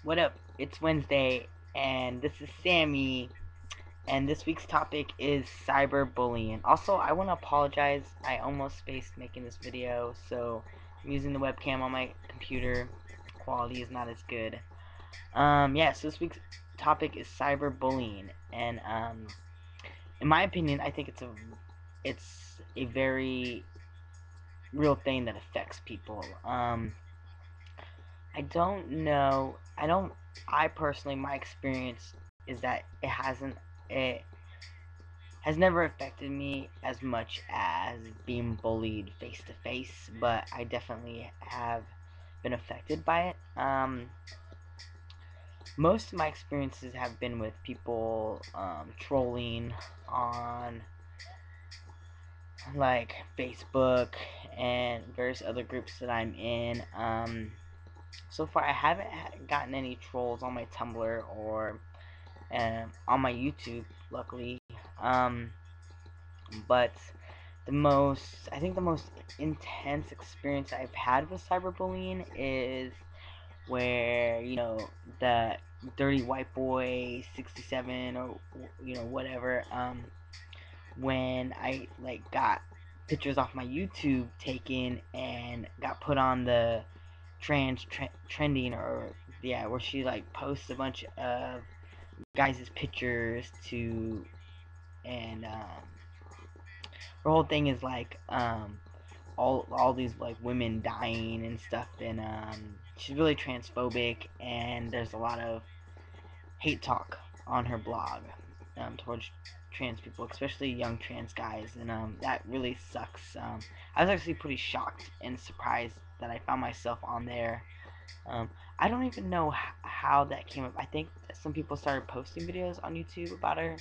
What up? It's Wednesday, and this is Sammy, and this week's topic is cyberbullying. Also, I want to apologize. I almost spaced making this video, so I'm using the webcam on my computer. Quality is not as good. Yeah, so this week's topic is cyberbullying, and in my opinion, I think it's a very real thing that affects people. I don't know. I personally, my experience is that it has never affected me as much as being bullied face to face, but I definitely have been affected by it. Most of my experiences have been with people trolling on like Facebook and various other groups that I'm in. So far, I haven't gotten any trolls on my Tumblr or on my YouTube, luckily. Um, but I think the most intense experience I've had with cyberbullying is where, the dirty white boy 67 or, whatever, when I, like, got pictures off my YouTube taken and got put on the trending, or, yeah, where she, like, posts a bunch of guys' pictures to, and her whole thing is like all these like women dying and stuff, and she's really transphobic, and there's a lot of hate talk on her blog towards trans people, especially young trans guys, and that really sucks. I was actually pretty shocked and surprised that I found myself on there. um, I don't even know how that came up. I think that some people started posting videos on YouTube about her,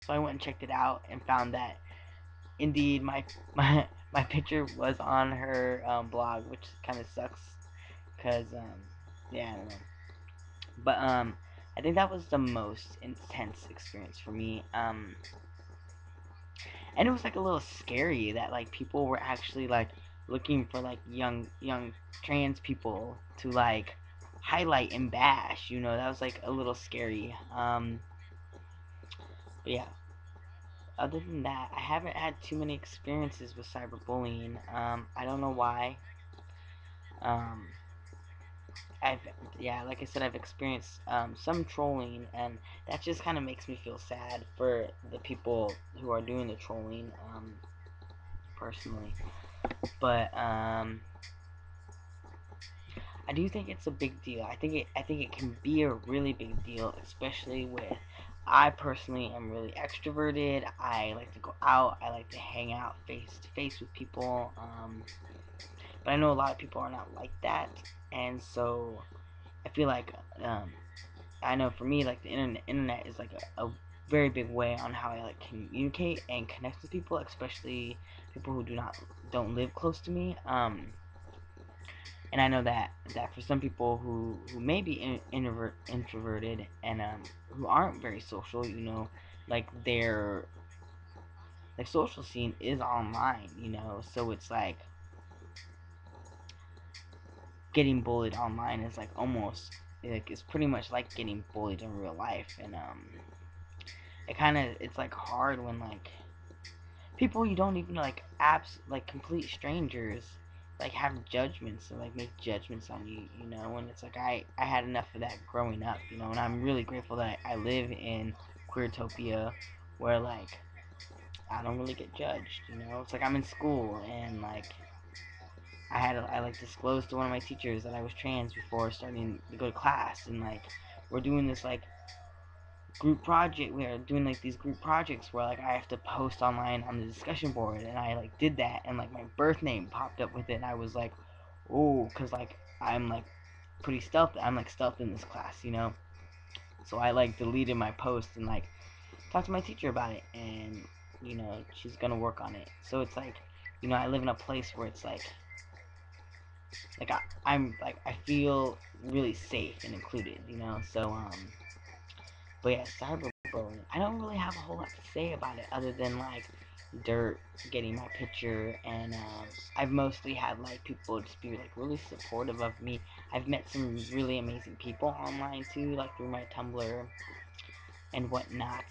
so I went and checked it out and found that indeed my picture was on her blog, which kind of sucks because yeah, I don't know. But I think that was the most intense experience for me. And it was like a little scary that like people were actually like looking for like young trans people to like highlight and bash. That was like a little scary. But yeah, other than that, I haven't had too many experiences with cyberbullying. I don't know why. Um, I've yeah, like I said, I've experienced some trolling, and that just kind of makes me feel sad for the people who are doing the trolling. Personally, but I do think it's a big deal. I think it can be a really big deal, especially with. I personally am really extroverted. I like to go out. I like to hang out face to face with people. But I know a lot of people are not like that, and so I feel like I know for me, like the internet is like a very big way on how I like communicate and connect with people, especially people who don't live close to me. And I know that for some people who may be introverted, and who aren't very social, like their social scene is online, so it's like getting bullied online is like almost like it's pretty much like getting bullied in real life, and it's like hard when like people you don't even like apps like complete strangers like have judgments and like make judgments on you, and it's like I had enough of that growing up, and I'm really grateful that I live in Queertopia, where like I don't really get judged, it's like I'm in school, and like I like disclosed to one of my teachers that I was trans before starting to go to class, and like we're doing this like group project. We are doing like these group projects where like I have to post online on the discussion board, and I like did that, and like my birth name popped up with it, and I was like, oh, because like I'm like pretty stealth. I'm like stealth in this class, So I like deleted my post and like talked to my teacher about it, and she's gonna work on it. So it's like, I live in a place where it's like I'm like I feel really safe and included, So but yeah, cyberbullying. I don't really have a whole lot to say about it other than like dirt getting my picture, and I've mostly had like people just be like really supportive of me. I've met some really amazing people online too, like through my Tumblr and whatnot.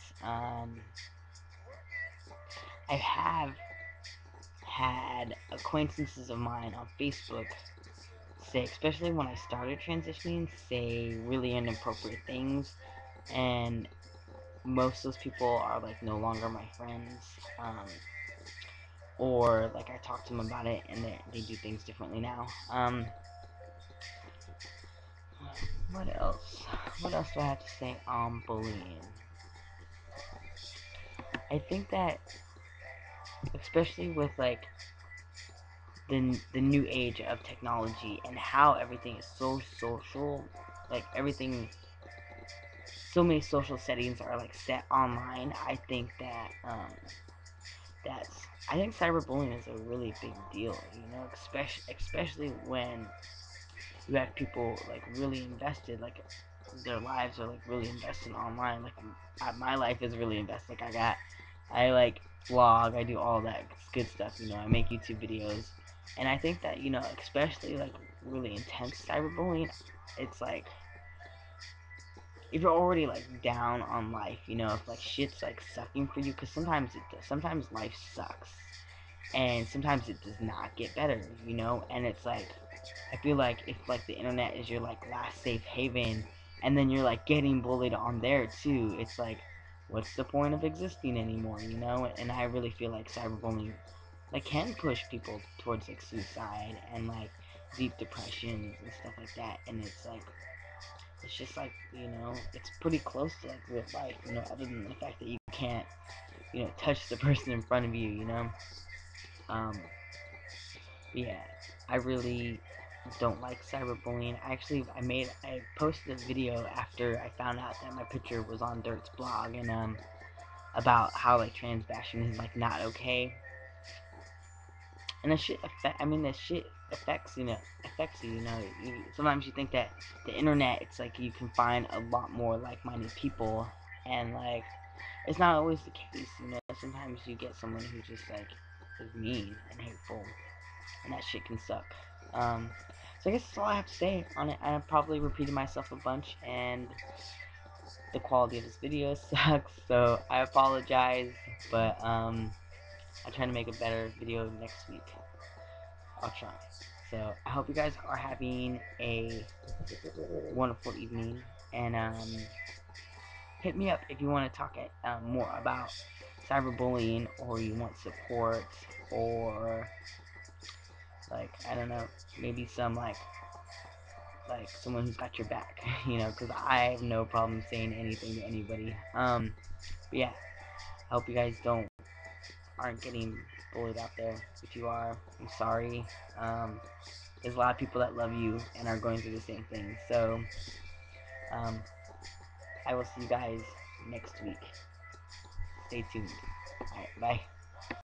I have had acquaintances of mine on Facebook say, especially when I started transitioning, say really inappropriate things, and most of those people are like no longer my friends. Or like I talk to them about it and they do things differently now. What else? What else do I have to say on bullying? I think that especially with like the new age of technology and how everything is so social, like everything, so many social settings are like set online. I think that that's I think cyberbullying is a really big deal. You know, especially when you have people like really invested, like their lives are like really invested online. Like my life is really invested. Like I like vlog, I do all that good stuff. You know, I make YouTube videos, and I think that especially like really intense cyberbullying, it's like if you're already like down on life, if like shit's like sucking for you, because sometimes it does. Sometimes life sucks, and sometimes it does not get better, and it's like I feel like if like the internet is your like last safe haven, and then you're like getting bullied on there too, it's like what's the point of existing anymore, and I really feel like cyberbullying like can push people towards like suicide and like deep depressions and stuff like that, and it's just like it's pretty close to like real life, other than the fact that you can't touch the person in front of you, um yeah, I really don't like cyberbullying. Actually, I posted a video after I found out that my picture was on Dirt's blog, and about how like trans bashing is like not okay. And that shit affects you, sometimes you think that the internet, it's like you can find a lot more like-minded people, and like it's not always the case, sometimes you get someone who just like is mean and hateful, and that shit can suck. So I guess that's all I have to say on it. I probably repeated myself a bunch, and the quality of this video sucks, so I apologize, but I'll try to make a better video next week. I'll try. So I hope you guys are having a wonderful evening, and hit me up if you want to talk more about cyberbullying, or you want support, or like I don't know, maybe some like someone who's got your back, because I have no problem saying anything to anybody. But yeah, I hope you guys aren't getting bullied out there. If you are, I'm sorry. There's a lot of people that love you and are going through the same thing. So, um, I will see you guys next week. Stay tuned. Alright, bye.